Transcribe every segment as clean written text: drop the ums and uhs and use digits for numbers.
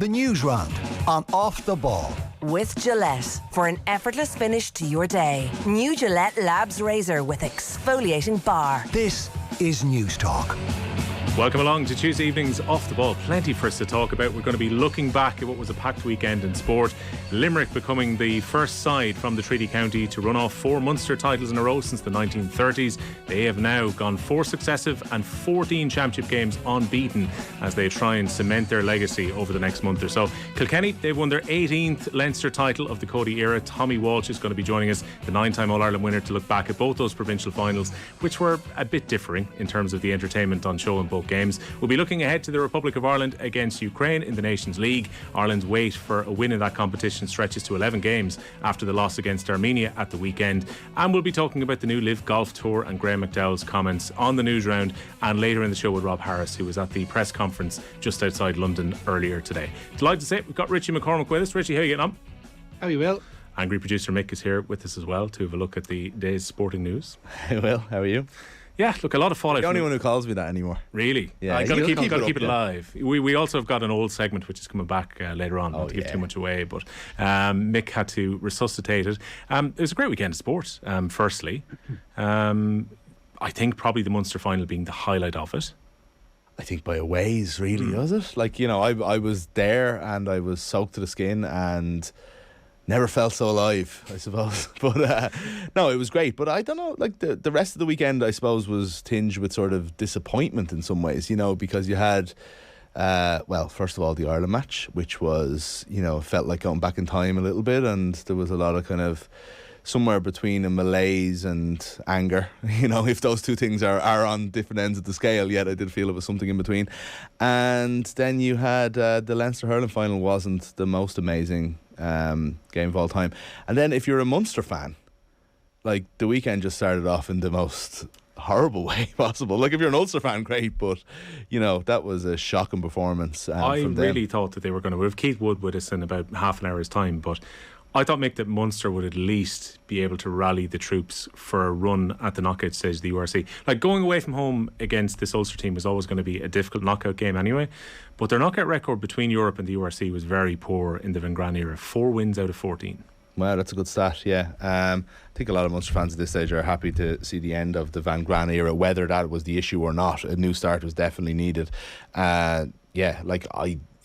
The Newsround on Off the Ball. With Gillette, for an effortless finish to your day. New Gillette Labs Razor with exfoliating bar. This is News Talk. Welcome along to Tuesday evening's Off the Ball. Plenty for us to talk about. We're going to be looking back at what was a packed weekend in sport. Limerick becoming the first side from the Treaty County to run off 4 Munster titles in a row since the 1930s. They have now gone 4 successive and 14 championship games unbeaten as they try and cement their legacy over the next month or so. Kilkenny, they've won their 18th Leinster title of the Cody era. Tommy Walsh is going to be joining us, the 9-time All-Ireland winner, to look back at both those provincial finals, which were a bit differing in terms of the entertainment on show in both games. We'll be looking ahead to the Republic of Ireland against Ukraine in the Nations League. Ireland's wait for a win in that competition stretches to 11 games after the loss against Armenia at the weekend. And we'll be talking about the new LIV Golf Tour and Graham McDowell's comments on the Newsround, and later in the show with Rob Harris, who was at the press conference just outside London earlier today. Delighted to say we've got Richie McCormack with us. Richie, how are you getting on? How are you, Will? Angry producer Mick is here with us as well to have a look at the day's sporting news. Hey, Will, how are you? Yeah, look, a lot of fallout. The only one who calls me that anymore. Really? Yeah, I got to keep it yeah. alive. We also have got an old segment which is coming back later on. Not to give too much away, but Mick had to resuscitate it. It was a great weekend of sport. Firstly, I think probably the Munster final being the highlight of it. I think by a ways, really, was it? Like, you know, I was there and I was soaked to the skin and never felt so alive, I suppose. But no, it was great. But I don't know, like the rest of the weekend, I suppose, was tinged with sort of disappointment in some ways, you know, because you had, well, first of all, the Ireland match, which was, you know, felt like going back in time a little bit, and there was a lot of kind of somewhere between a malaise and anger, you know, if those two things are on different ends of the scale, yet I did feel it was something in between. And then you had the Leinster hurling final wasn't the most amazing game of all time. And then if you're a Munster fan, like, the weekend just started off in the most horrible way possible. Like, if you're an Ulster fan, great, but, you know, that was a shocking performance. I from really them. thought that they were going to have Keith Wood with us in about half an hour's time, but I thought, Mick, that Munster would at least be able to rally the troops for a run at the knockout stage of the URC. Like, going away from home against this Ulster team was always going to be a difficult knockout game anyway, but their knockout record between Europe and the URC was very poor in the Van Gran era. 4 wins out of 14. Wow, that's a good stat, yeah. I think a lot of Munster fans at this stage are happy to see the end of the Van Gran era, whether that was the issue or not. A new start was definitely needed. Yeah, like,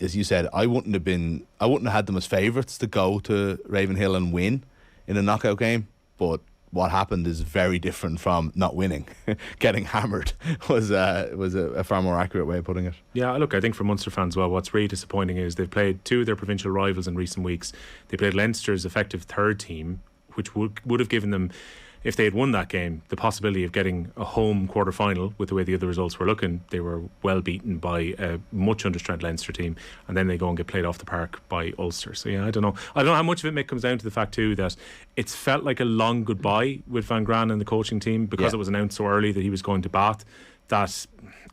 as you said, I wouldn't have had them as favourites to go to Ravenhill and win in a knockout game, but what happened is very different from not winning. Getting hammered was a far more accurate way of putting it. Yeah, look, I think for Munster fans, well, what's really disappointing is they've played 2 of their provincial rivals in recent weeks. They played Leinster's effective third team, which would have given them, if they had won that game, the possibility of getting a home quarter-final. With the way the other results were looking, they were well beaten by a much understrength Leinster team, and then they go and get played off the park by Ulster. So yeah, I don't know how much of it, Mick, comes down to the fact too that it's felt like a long goodbye with Van Gran and the coaching team, because it was announced so early that he was going to Bath, that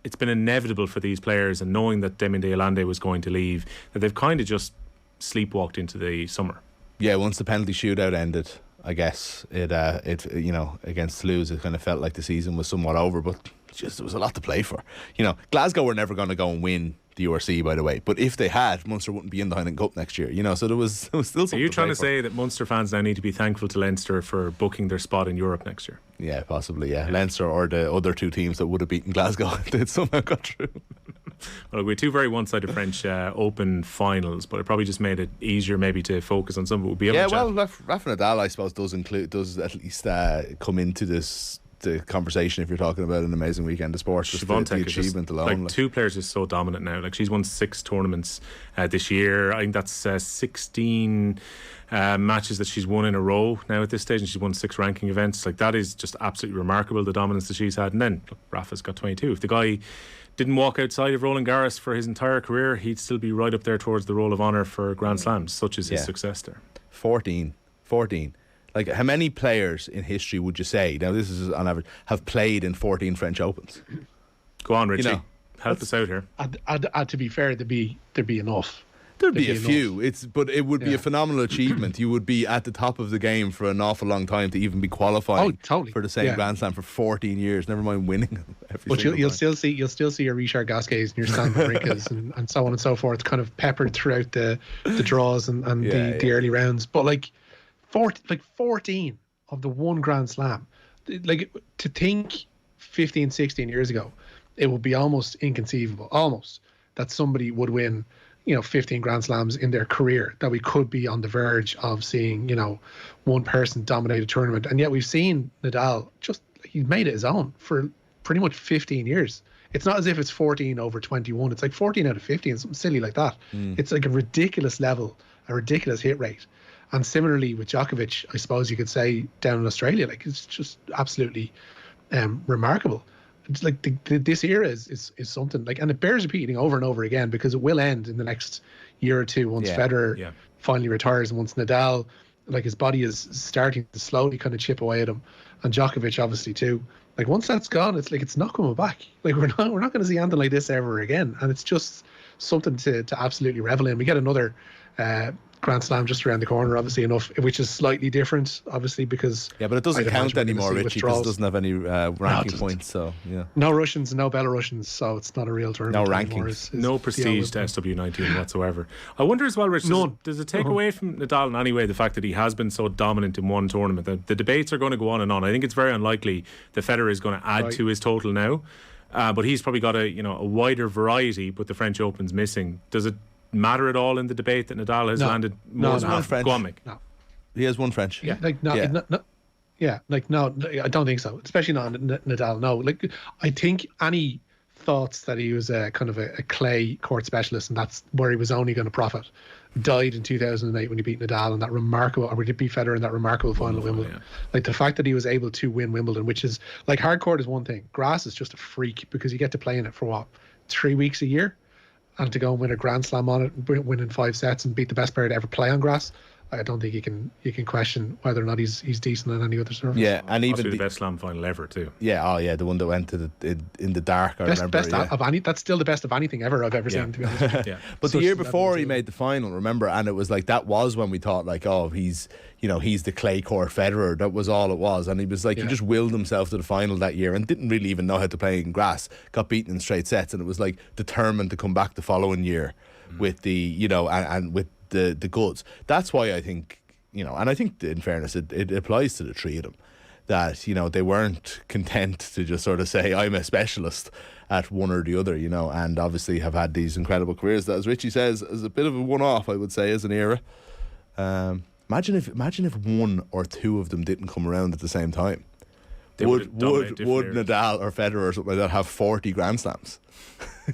it's been inevitable for these players, and knowing that Damien de Allende was going to leave, that they've kind of just sleepwalked into the summer. Yeah, once the penalty shootout ended, I guess it you know, against Toulouse, it kind of felt like the season was somewhat over, but just there was a lot to play for. You know, Glasgow were never going to go and win the URC, by the way, but if they had, Munster wouldn't be in the Heineken Cup next year, you know, so there was still something. Are you trying to for. say that Munster fans now need to be thankful to Leinster for booking their spot in Europe next year? Yeah, possibly, yeah. Leinster or the other 2 teams that would have beaten Glasgow if they'd somehow got through. Well, we had 2 very one-sided French Open finals, but it probably just made it easier maybe to focus on some of it. We'll be able to well, Rafa Nadal, I suppose, does at least come into the conversation if you're talking about an amazing weekend of sport. Just the achievement alone. Like, 2 players is so dominant now. Like, she's won 6 tournaments this year. I think that's 16 matches that she's won in a row now at this stage, and she's won 6 ranking events. Like, that is just absolutely remarkable, the dominance that she's had. And then, look, Rafa's got 22. If the guy didn't walk outside of Roland Garros for his entire career, he'd still be right up there towards the Roll of Honour for Grand Slams. Such is his success there. 14. Like, how many players in history would you say, now this is on average, have played in 14 French Opens? Go on, Richie. You know, help us out here. To be fair, there'd be enough. There'd be a few. But it would be a phenomenal achievement. You would be at the top of the game for an awful long time to even be qualifying for the same Grand Slam for 14 years. Never mind winning every but you'll still see your Richard Gasquets and your Stan Wawrinkas and so on and so forth, kind of peppered throughout the draws and the early rounds. But like 14 of the one Grand Slam, like to think 15, 16 years ago, it would be almost inconceivable, that somebody would win 15 Grand Slams in their career, that we could be on the verge of seeing, one person dominate a tournament. And yet we've seen Nadal he's made it his own for pretty much 15 years. It's not as if it's 14 over 21. It's like 14 out of 15, something silly like that. It's like a ridiculous level, a ridiculous hit rate. And similarly with Djokovic, I suppose you could say down in Australia, like it's just absolutely remarkable. It's like this era is something like, and it bears repeating over and over again, because it will end in the next year or two once Federer finally retires, and once Nadal, like his body is starting to slowly kind of chip away at him, and Djokovic obviously too. Like once that's gone, it's like it's not coming back. Like we're not going to see anything like this ever again, and it's just something to absolutely revel in. We get another Grand Slam just around the corner, obviously enough, which is slightly different, obviously, because but it doesn't count anymore, Richie, because it doesn't have any ranking points. So no Russians, no Belarusians, so it's not a real tournament. No rankings, no prestige to SW19 whatsoever. I wonder as well, Rich, does it take away from Nadal in any way the fact that he has been so dominant in one tournament? The debates are going to go on and on. I think it's very unlikely that Federer is going to add to his total now, but he's probably got a wider variety. But the French Open's missing. Does it matter at all in the debate that Nadal has landed more than half? Go on, Mick. No. He has one French. I don't think so. Especially not Nadal. No, like I think any thoughts that he was a kind of a clay court specialist and that's where he was only going to profit died in 2008 when he beat Nadal in that remarkable, or we did beat Federer in that remarkable final of Wimbledon. Like the fact that he was able to win Wimbledon, which is like hard court is one thing. Grass is just a freak because you get to play in it for 3 weeks a year. And to go and win a Grand Slam on it, win in 5 sets and beat the best player to ever play on grass, I don't think you can question whether or not he's decent on any other surface. Yeah, and even the best Slam final ever too. Yeah, the one that went to in the dark. I remember. Of any, that's still the best of anything ever I've ever seen. To be honest. But the year before he made the final, remember, and it was like that was when we thought like, oh, he's the clay court Federer. That was all it was, and he was like he just willed himself to the final that year and didn't really even know how to play in grass. Got beaten in straight sets, and it was like determined to come back the following year with the and with the goods. That's why I think and I think in fairness it applies to the three of them, that they weren't content to just sort of say I'm a specialist at one or the other, and obviously have had these incredible careers that, as Richie says, is a bit of a one-off, I would say, as an era. Imagine if one or two of them didn't come around at the same time. Would Nadal or Federer or something like that have 40 Grand Slams?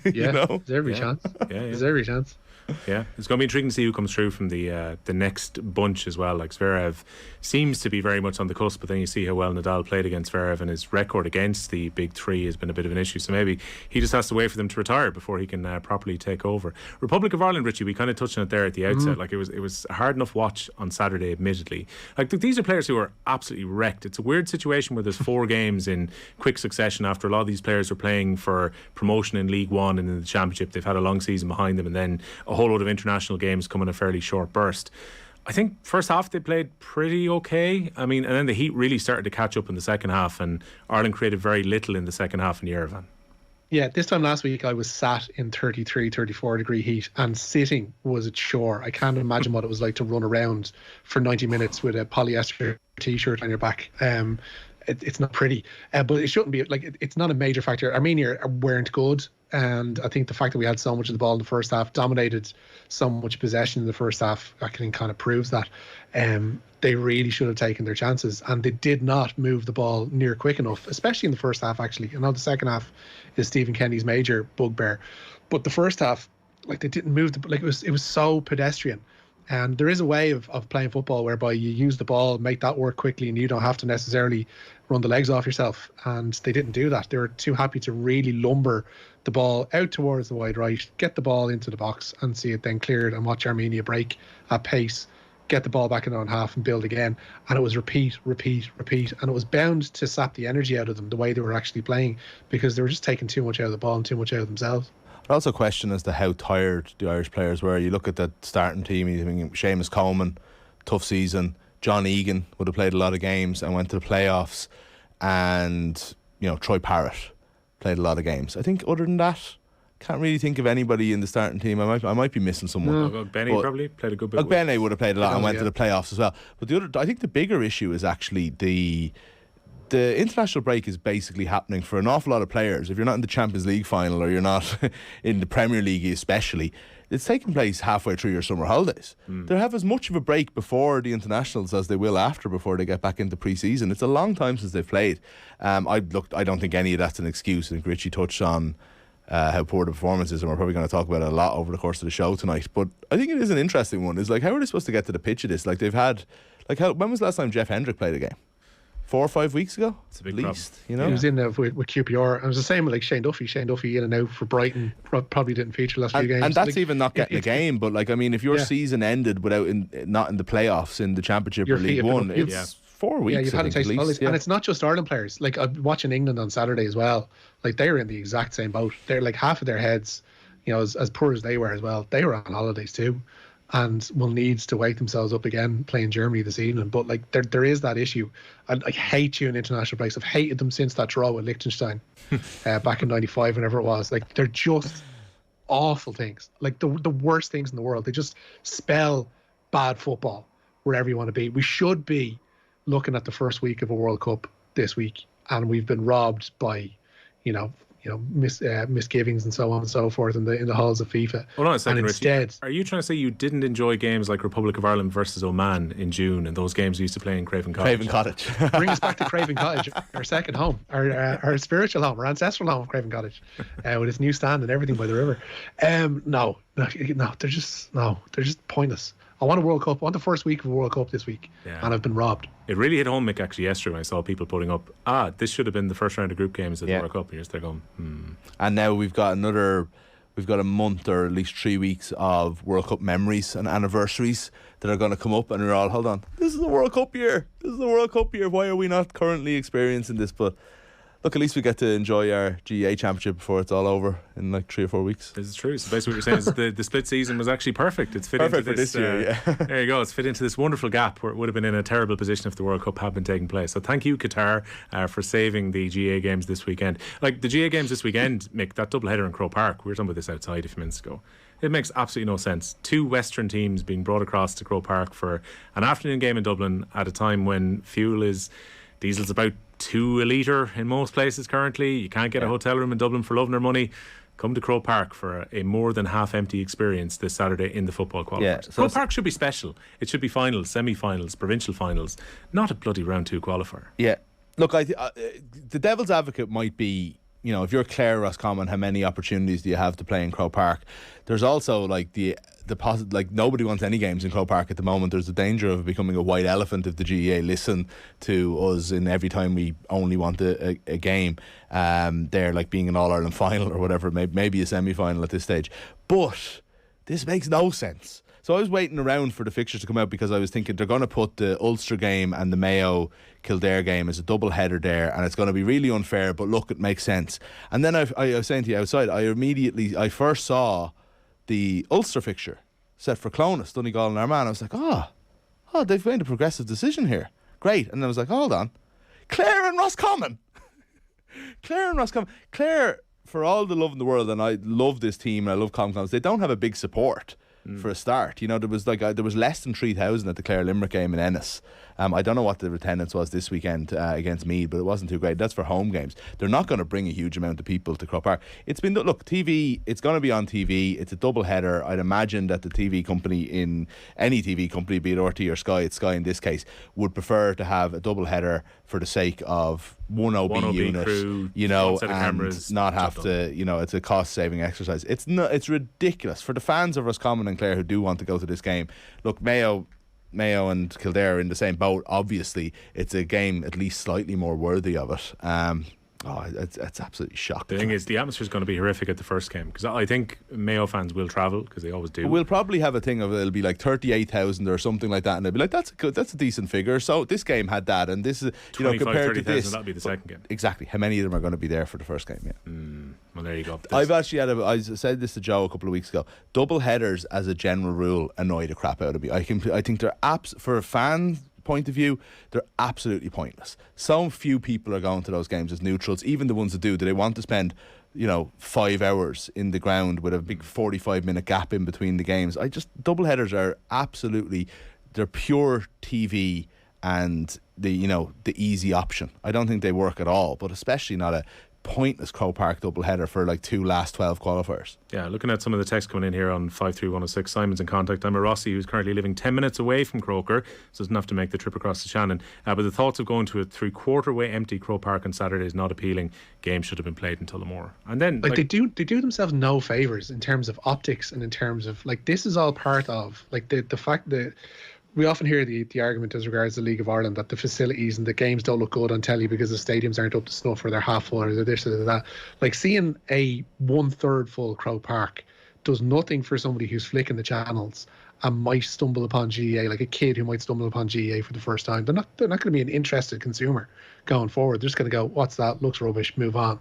There's every chance. There's every chance. Yeah, it's going to be intriguing to see who comes through from the next bunch as well. Like Zverev seems to be very much on the cusp, but then you see how well Nadal played against Zverev, and his record against the big three has been a bit of an issue. So maybe he just has to wait for them to retire before he can properly take over. Republic of Ireland, Richie, we kind of touched on it there at the outset. Like it was a hard enough watch on Saturday, admittedly. Like these are players who are absolutely wrecked. It's a weird situation where there's 4 games in quick succession after a lot of these players are playing for promotion in League One and in the Championship. They've had a long season behind them, and then a whole load of international games come in a fairly short burst. I think first half they played pretty okay. I mean, and then the heat really started to catch up in the second half, and Ireland created very little in the second half in Yerevan. Yeah, this time last week I was sat in 33, 34 degree heat, and sitting was a chore. I can't imagine what it was like to run around for 90 minutes with a polyester t-shirt on your back. It's not pretty, but it shouldn't be. Like it's not a major factor. Armenia weren't good, and I think the fact that we had so much of the ball in the first half, dominated so much possession in the first half, I think kind of proves that they really should have taken their chances, and they did not move the ball near quick enough, especially in the first half. Actually, I know the second half is Stephen Kenny's major bugbear, but the first half, like they didn't move it was so pedestrian. And there is a way of playing football whereby you use the ball, make that work quickly, and you don't have to necessarily run the legs off yourself. And they didn't do that. They were too happy to really lumber the ball out towards the wide right, get the ball into the box and see it then cleared, and watch Armenia break at pace, get the ball back in their own half and build again. And it was repeat. And it was bound to sap the energy out of them, the way they were actually playing, because they were just taking too much out of the ball and too much out of themselves. I also question as to how tired the Irish players were. You look at that starting team, you think Seamus Coleman, tough season. John Egan would have played a lot of games and went to the playoffs. And, Troy Parrott played a lot of games. I think other than that, can't really think of anybody in the starting team. I might be missing someone. Benny probably played a good bit. Benny would have played a lot and went to the playoffs as well. But I think the bigger issue is actually the international break is basically happening for an awful lot of players. If you're not in the Champions League final or you're not in the Premier League especially, it's taking place halfway through your summer holidays. They'll have as much of a break before the internationals as they will after, before they get back into pre-season. It's a long time since they've played. I don't think any of that's an excuse. I think Richie touched on how poor the performance is, and we're probably going to talk about it a lot over the course of the show tonight. But I think it is an interesting one. It's like, how are they supposed to get to the pitch of this? Like, they've had, when was the last time Jeff Hendrick played a game? 4 or 5 weeks ago? It's a big at least, He was in there with QPR. And it was the same with like Shane Duffy. Shane Duffy in and out for Brighton. Probably didn't feature last few games. And that's even not getting a game. But if your season ended without not in the playoffs in the Championship or League One, it's 4 weeks. Yeah, you've had to take all these. And it's not just Ireland players. Like, I'm watching England on Saturday as well. Like, they're in the exact same boat. They're like half of their heads, as poor as they were as well. They were on holidays too, and will needs to wake themselves up again playing Germany this evening. But like, there is that issue. I hate you in international breaks. I've hated them since that draw with Liechtenstein back in '95, whenever it was. Like, they're just awful things. Like the worst things in the world. They just spell bad football wherever you want to be. We should be looking at the first week of a World Cup this week, and we've been robbed by, misgivings and so on and so forth in the halls of FIFA. Hold on a second, and instead, Richie, are you trying to say you didn't enjoy games like Republic of Ireland versus Oman in June, and those games we used to play in Craven Cottage? Bring us back to Craven Cottage, our second home, our spiritual home, our ancestral home of Craven Cottage, with its new stand and everything by the river. No, they're just pointless. I want a World Cup. I want the first week of a World Cup this week, and I've been robbed. It really hit home, Mick, actually, yesterday when I saw people putting up, this should have been the first round of group games of the World Cup. And you're just there going, And now we've got a month or at least 3 weeks of World Cup memories and anniversaries that are going to come up, and we're all, hold on, this is the World Cup year. Why are we not currently experiencing this? But look, at least we get to enjoy our GA championship before it's all over in like 3 or 4 weeks. This is true. So basically what you're saying is the split season was actually perfect. It's fit into this year, yeah. There you go. It's fit into this wonderful gap where it would have been in a terrible position if the World Cup had been taking place. So thank you, Qatar, for saving the GA games this weekend. Like the GA games this weekend, Mick, that doubleheader in Croke Park, we were talking about this outside a few minutes ago. It makes absolutely no sense. 2 Western teams being brought across to Croke Park for an afternoon game in Dublin at a time when diesel's about $2 a litre in most places currently. You can't get a hotel room in Dublin for loving or money. Come to Croke Park for a more than half empty experience this Saturday in the football qualifiers. Yeah, so Croke Park should be special. It should be finals, semi-finals, provincial finals, not a bloody round 2 qualifier. Yeah. Look, the devil's advocate might be, if you're Clare Roscommon, how many opportunities do you have to play in Croke Park? There's also like nobody wants any games in Croke Park at the moment. There's a danger of becoming a white elephant if the GEA listen to us in every time we only want a game. They're like being an All-Ireland final or whatever, maybe a semi-final at this stage. But this makes no sense. So I was waiting around for the fixtures to come out because I was thinking they're going to put the Ulster game and the Mayo Kildare game as a double header there, and it's going to be really unfair, but look, it makes sense. And then I was saying to you outside, I first saw the Ulster fixture set for Clonus, Donegal and Armagh. I was like, oh, they've made a progressive decision here. Great. And then I was like, hold on. Clare and Roscommon. Clare, for all the love in the world, and I love this team and I love Comcons, they don't have a big support. For a start, there was less than 3,000 at the Clare Limerick game in Ennis. I don't know what the attendance was this weekend against Meath, but it wasn't too great. That's for home games. They're not going to bring a huge amount of people to Croke Park. TV. It's going to be on TV. It's a double header. I'd imagine that the TV company, in any TV company, be it RT or Sky, it's Sky in this case, would prefer to have a double header for the sake of one OB unit, crew, and cameras, not have to, it's a cost-saving exercise. It's ridiculous for the fans of Roscommon and Clare who do want to go to this game. Look, Mayo and Kildare are in the same boat. Obviously, it's a game at least slightly more worthy of it. Oh, it's absolutely shocking. The thing is, the atmosphere is going to be horrific at the first game, because I think Mayo fans will travel, because they always do. We'll probably have a thing of it'll be like 38,000 or something like that, and they'll be like, that's a decent figure. So this game had that, and this is, you know, compared to this, that'll be the second game. Exactly. How many of them are going to be there for the first game? Yeah. Well, there you go. I've actually I said this to Joe a couple of weeks ago. Double headers, as a general rule, annoy the crap out of me. I think they're for a fan point of view, they're absolutely pointless. So few people are going to those games as neutrals, even the ones that do they want to spend 5 hours in the ground with a big 45-minute gap in between the games. Double headers are they're pure TV and the easy option. I don't think they work at all, but especially not a pointless Croke Park double header for like 2 last 12 qualifiers. Yeah, looking at some of the text coming in here on 53106, Simon's in contact. I'm a Rossi who's currently living 10 minutes away from Croker, so doesn't have to make the trip across to Shannon, but the thoughts of going to a 3/4 way empty Croke Park on Saturday is not appealing. Game should have been played until tomorrow. And then they do themselves no favours in terms of optics, and in terms of this is all part of the fact that we often hear the argument as regards the League of Ireland that the facilities and the games don't look good on telly because the stadiums aren't up to snuff, or they're half full, or they're this or that. Seeing a 1/3 full Croke Park does nothing for somebody who's flicking the channels and might stumble upon GEA, like a kid who might stumble upon GEA for the first time. They're not going to be an interested consumer going forward. They're just going to go, what's that? Looks rubbish, move on.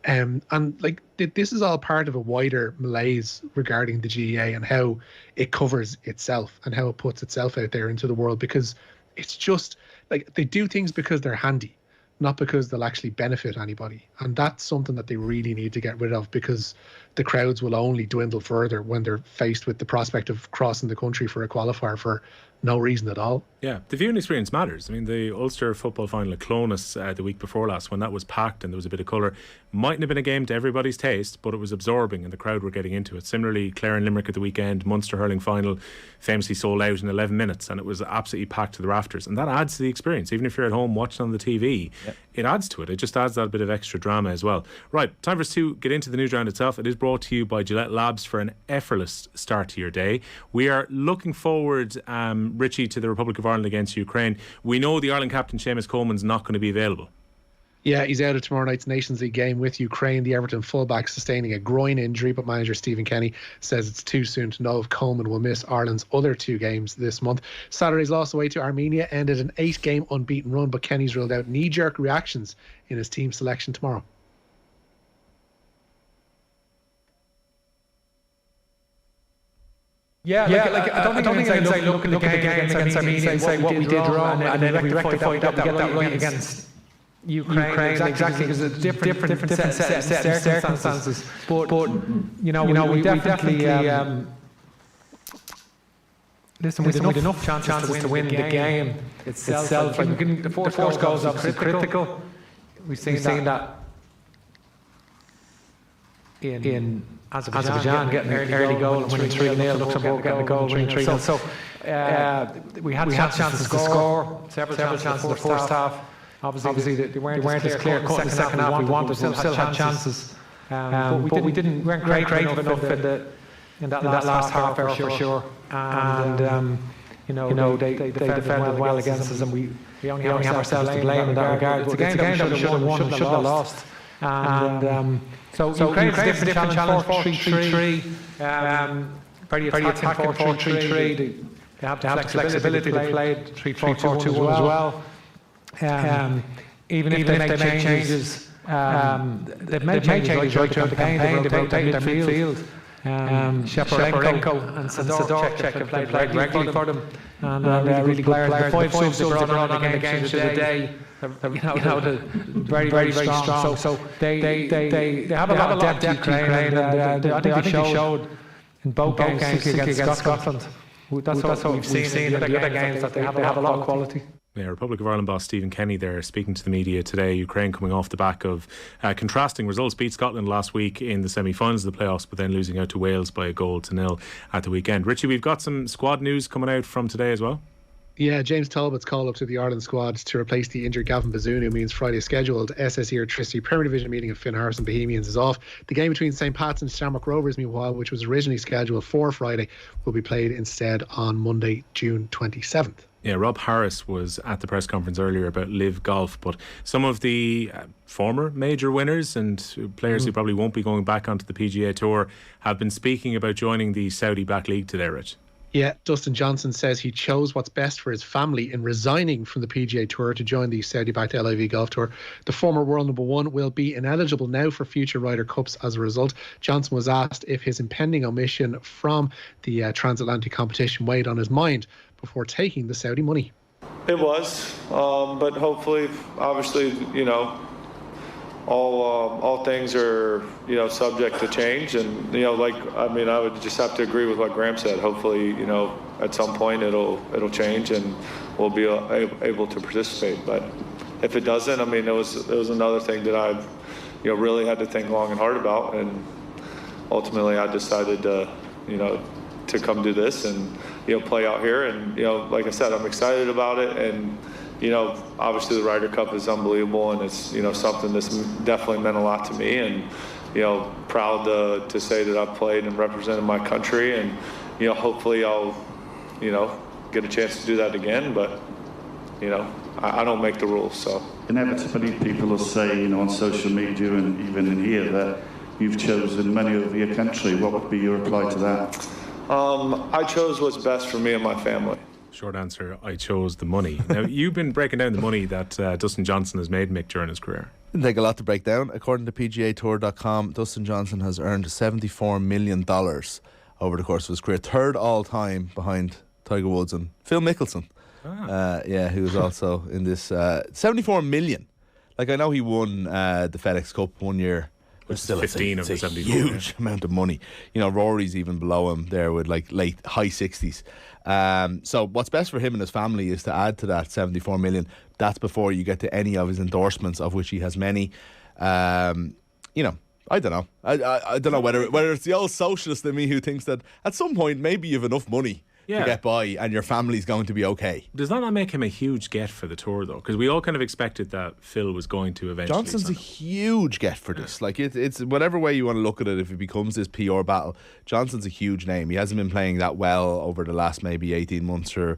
This is all part of a wider malaise regarding the GEA and how it covers itself and how it puts itself out there into the world, because it's just they do things because they're handy, not because they'll actually benefit anybody. And that's something that they really need to get rid of, because the crowds will only dwindle further when they're faced with the prospect of crossing the country for a qualifier for no reason at all. Yeah, the viewing experience matters. I mean, the Ulster football final at Clonus the week before last, when that was packed and there was a bit of colour, mightn't have been a game to everybody's taste, but it was absorbing and the crowd were getting into it. Similarly, Clare and Limerick at the weekend, Munster hurling final, famously sold out in 11 minutes, and it was absolutely packed to the rafters. And that adds to the experience. Even if you're at home watching on the TV, it adds to it. It just adds that bit of extra drama as well. Right, time for us to get into the news round itself. It is brought to you by Gillette Labs for an effortless start to your day. We are looking forward, Richie, to the Republic of Ireland against Ukraine. We know the Ireland captain Seamus Coleman's not going to be available. Yeah, he's out of tomorrow night's Nations League game with Ukraine. The Everton fullback sustaining a groin injury, but manager Stephen Kenny says it's too soon to know if Coleman will miss Ireland's other 2 games this month. Saturday's loss away to Armenia ended an 8-game unbeaten run, but Kenny's ruled out knee-jerk reactions in his team selection tomorrow. I don't think I can say look at the game against Armenia and say what we did wrong, and then we rectify that, we get that right against Ukraine, exactly, because it's different set of circumstances. But we definitely listen, with enough chances to win the game itself. The first goal is obviously critical. We've seen that in Azerbaijan getting an early goal and winning 3-0, Luxembourg getting a goal, winning 3-0. So we had chances to score, several chances in the first half. Obviously they weren't as clear cut in the second half. We wanted, still had chances, but we weren't creative enough in that last half hour for sure. And they defended well against us, and we only have ourselves to blame in that regard. It's a game that we should have won, should have lost. And so Ukraine's a different challenge, 4-3-3, very attacking 4-3-3. They have the flexibility. They played 3-4-2 as well. Even if they make changes, they've made changes right throughout the campaign. They've rotated their midfield. Shefflin and Sadorchek have played regularly for them, and really good players. The 5 subs they brought on in the games today, very, very strong. So they have a lot of depth, Ukraine, and I think they showed in both games against Scotland. That's what we've seen in the other games, that they have a lot of quality. Yeah, Republic of Ireland boss Stephen Kenny there speaking to the media today. Ukraine coming off the back of contrasting results. Beat Scotland last week in the semi-finals of the playoffs, but then losing out to Wales by 1-0 at the weekend. Richie, we've got some squad news coming out from today as well. Yeah, James Talbot's call up to the Ireland squad to replace the injured Gavin Bazunu means Friday's scheduled SSE Electricity Premier Division meeting of Finn Harris and Bohemians is off. The game between St. Pat's and Shamrock Rovers, meanwhile, which was originally scheduled for Friday, will be played instead on Monday, June 27th. Yeah, Rob Harris was at the press conference earlier about LIV Golf, but some of the former major winners and players who probably won't be going back onto the PGA Tour have been speaking about joining the Saudi-backed league today, Rich. Yeah, Dustin Johnson says he chose what's best for his family in resigning from the PGA Tour to join the Saudi-backed LIV Golf Tour. The former world number one will be ineligible now for future Ryder Cups as a result. Johnson was asked if his impending omission from the transatlantic competition weighed on his mind before taking the Saudi money. It was, but hopefully, obviously, all things are, subject to change. And, I would just have to agree with what Graham said. Hopefully, at some point it'll change and we'll be able to participate. But if it doesn't, it was another thing that I, really had to think long and hard about. And ultimately I decided to come do this and, play out here. And, like I said, I'm excited about it. And, obviously the Ryder Cup is unbelievable, and it's, something that's definitely meant a lot to me, and, proud to say that I've played and represented my country, and, hopefully I'll, get a chance to do that again, but, I don't make the rules, so. Inevitably people will say, on social media and even in here that you've chosen money over your country. What would be your reply to that? I chose what's best for me and my family. Short answer, I chose the money. Now, you've been breaking down the money that Dustin Johnson has made, Mick, during his career. Didn't take a lot to break down. According to PGAtour.com, Dustin Johnson has earned $74 million over the course of his career. Third all time behind Tiger Woods and Phil Mickelson. Who was also in this. 74 million. Like, I know he won the FedEx Cup one year. But still, 15 of the 74. Huge amount of money. Rory's even below him there with like high 60s. So what's best for him and his family is to add to that 74 million. That's before you get to any of his endorsements, of which he has many. I don't know. I don't know whether it's the old socialist in me who thinks that at some point maybe you have enough money to get by and your family's going to be okay. Does that not make him a huge get for the tour, though? Because we all kind of expected that Phil was going to eventually. Johnson's a huge get for this. Like, it's whatever way you want to look at it, if it becomes this PR battle, Johnson's a huge name. He hasn't been playing that well over the last maybe 18 months or,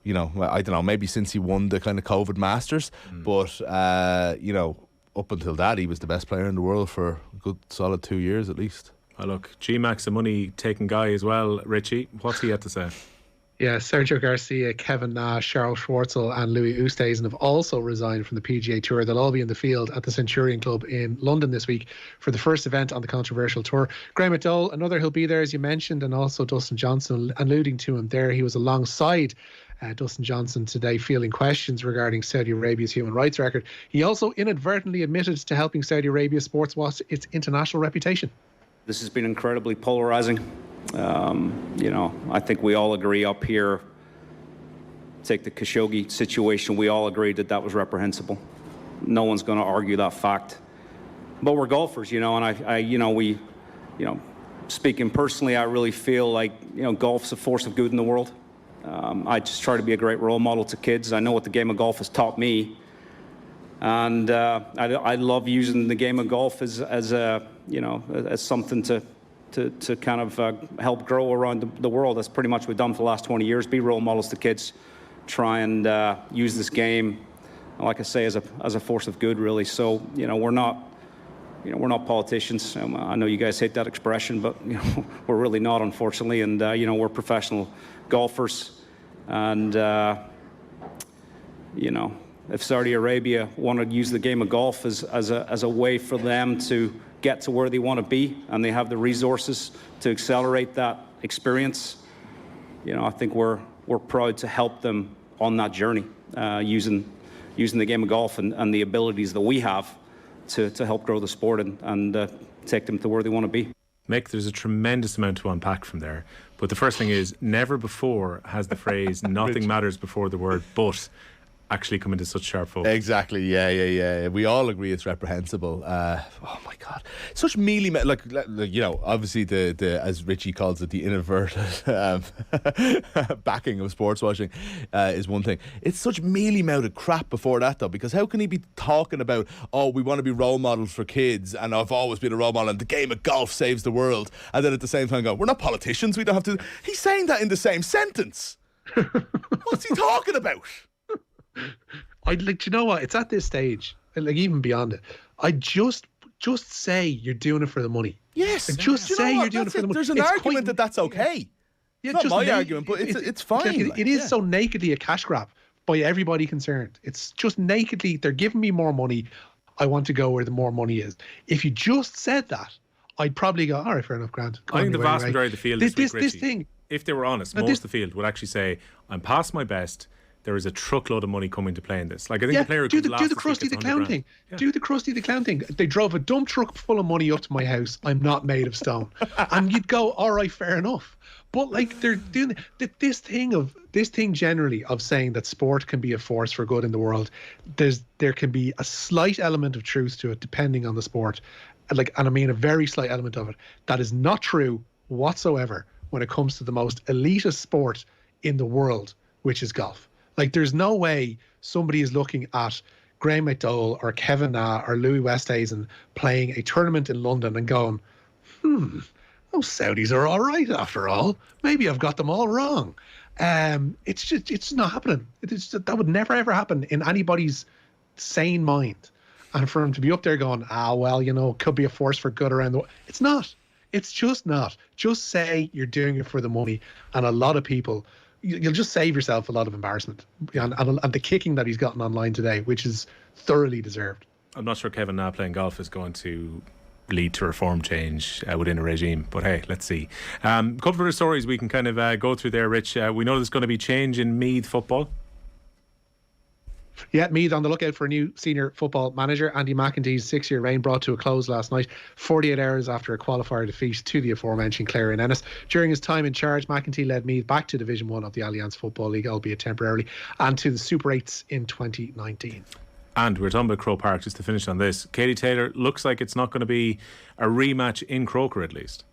I don't know, maybe since he won the kind of COVID Masters. But, up until that, he was the best player in the world for a good solid 2 years at least. Oh, look, G-Mac's a money-taking guy as well, Richie. What's he had to say? Yeah, Sergio Garcia, Kevin Nash, Charles Schwartzel and Louis Oosthuizen have also resigned from the PGA Tour. They'll all be in the field at the Centurion Club in London this week for the first event on the controversial tour. Graham McDowell, another who'll be there, as you mentioned, and also Dustin Johnson, alluding to him there. He was alongside Dustin Johnson today, fielding questions regarding Saudi Arabia's human rights record. He also inadvertently admitted to helping Saudi Arabia sports wash its international reputation. This has been incredibly polarizing. I think we all agree up here, take the Khashoggi situation, we all agreed that was reprehensible. No one's going to argue that fact. But we're golfers, and speaking personally, I really feel like, golf's a force of good in the world. I just try to be a great role model to kids. I know what the game of golf has taught me. And I love using the game of golf as something to kind of help grow around the world. That's pretty much what we've done for the last 20 years. Be role models to kids. Try and use this game, like I say, as a force of good, really. So we're not politicians. I know you guys hate that expression, but we're really not, unfortunately. And we're professional golfers, and if Saudi Arabia wanted to use the game of golf as a way for them to get to where they want to be, and they have the resources to accelerate that experience, I think we're proud to help them on that journey, using the game of golf and the abilities that we have to help grow the sport and take them to where they want to be. Mick, there's a tremendous amount to unpack from there. But the first thing is, never before has the phrase "nothing matters" before the word "but" actually come into such sharp focus. Exactly, yeah. We all agree it's reprehensible. Oh my God, such mealy, like you know, obviously the as Richie calls it, the inadvertent backing of sports washing is one thing. It's such mealy-mouthed crap before that, though, because how can he be talking about, oh, we want to be role models for kids, and I've always been a role model, and the game of golf saves the world, and then at the same time go, we're not politicians, we don't have to. He's saying that in the same sentence. What's he talking about? I'd like, you know what? It's at this stage, like even beyond it. I just say you're doing it for the money. Yes, like, just say you're doing it for the money. There's an argument that that's okay. Yeah, it's not my argument, but it's fine. It is so nakedly a cash grab by everybody concerned. It's just nakedly, they're giving me more money. I want to go where the more money is. If you just said that, I'd probably go, all right, fair enough, Grant. I think the vast majority of the field this thing, if they were honest, most of the field would actually say, I'm past my best. There is a truckload of money coming to play in this. Like, I think the player do the Krusty the Clown thing. Do the Krusty the Clown thing. They drove a dump truck full of money up to my house. I'm not made of stone. And you'd go, all right, fair enough. But like, they're doing this thing generally of saying that sport can be a force for good in the world. There can be a slight element of truth to it, depending on the sport. And I mean a very slight element of it. That is not true whatsoever when it comes to the most elitist sport in the world, which is golf. Like, there's no way somebody is looking at Graham McDowell or Kevin Na or Louis Westhuizen playing a tournament in London and going, those Saudis are all right after all. Maybe I've got them all wrong. It's not happening. That would never, ever happen in anybody's sane mind. And for him to be up there going, well, you know, it could be a force for good around the world. It's not. It's just not. Just say you're doing it for the money. And a lot of people... You'll just save yourself a lot of embarrassment and the kicking that he's gotten online today, which is thoroughly deserved. I'm not sure Kevin Na playing golf is going to lead to reform change within a regime, but hey, let's see. A couple of other stories we can kind of go through there, Rich. We know there's going to be change in Meath football. Yeah, Meath on the lookout for a new senior football manager. Andy McEntee's 6-year reign brought to a close last night, 48 hours after a qualifier defeat to the aforementioned Clare and Ennis. During his time in charge, McEntee led Meath back to Division 1 of the Alliance Football League, albeit temporarily, and to the Super 8s in 2019. And we're talking about Croke Park, just to finish on this. Katie Taylor, looks like it's not going to be a rematch in Croker, at least.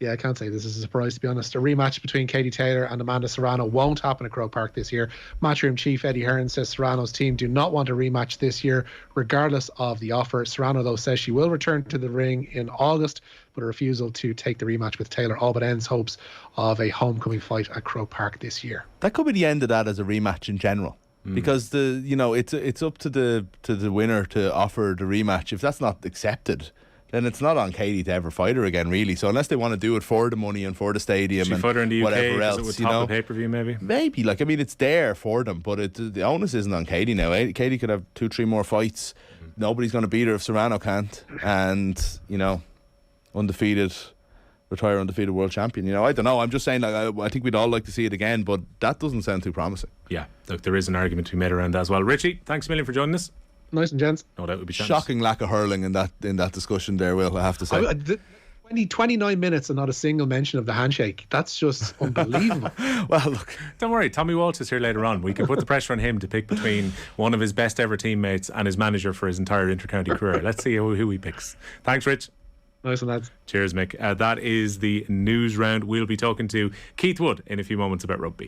Yeah, I can't say this is a surprise, to be honest. A rematch between Katie Taylor and Amanda Serrano won't happen at Croke Park this year. Matchroom chief Eddie Hearn says Serrano's team do not want a rematch this year, regardless of the offer. Serrano, though, says she will return to the ring in August, but a refusal to take the rematch with Taylor all but ends hopes of a homecoming fight at Croke Park this year. That could be the end of that as a rematch in general. Because it's up to the winner to offer the rematch. If that's not accepted, then it's not on Katie to ever fight her again, really. So unless they want to do it for the money and for the stadium and fight her in the UK, whatever else, it would top the pay-per-view maybe? Maybe. Like, I mean, it's there for them, but the onus isn't on Katie now. Katie could have 2-3 more fights. Nobody's going to beat her if Serrano can't. And, you know, retire undefeated world champion. You know, I don't know. I'm just saying, like, I think we'd all like to see it again, but that doesn't sound too promising. Yeah, look, there is an argument to be made around that as well. Richie, thanks a million for joining us. Nice and gents. No doubt would be chance. Shocking lack of hurling in that discussion there, Will, I have to say. 29 minutes and not a single mention of the handshake. That's just unbelievable. Well, look, don't worry, Tommy Walsh is here later on. We can put the pressure on him to pick between one of his best ever teammates and his manager for his entire inter-county career. Let's see who he picks. Thanks, Rich. Nice one, lads. Cheers, Mick. That is the news round. We'll be talking to Keith Wood in a few moments about rugby.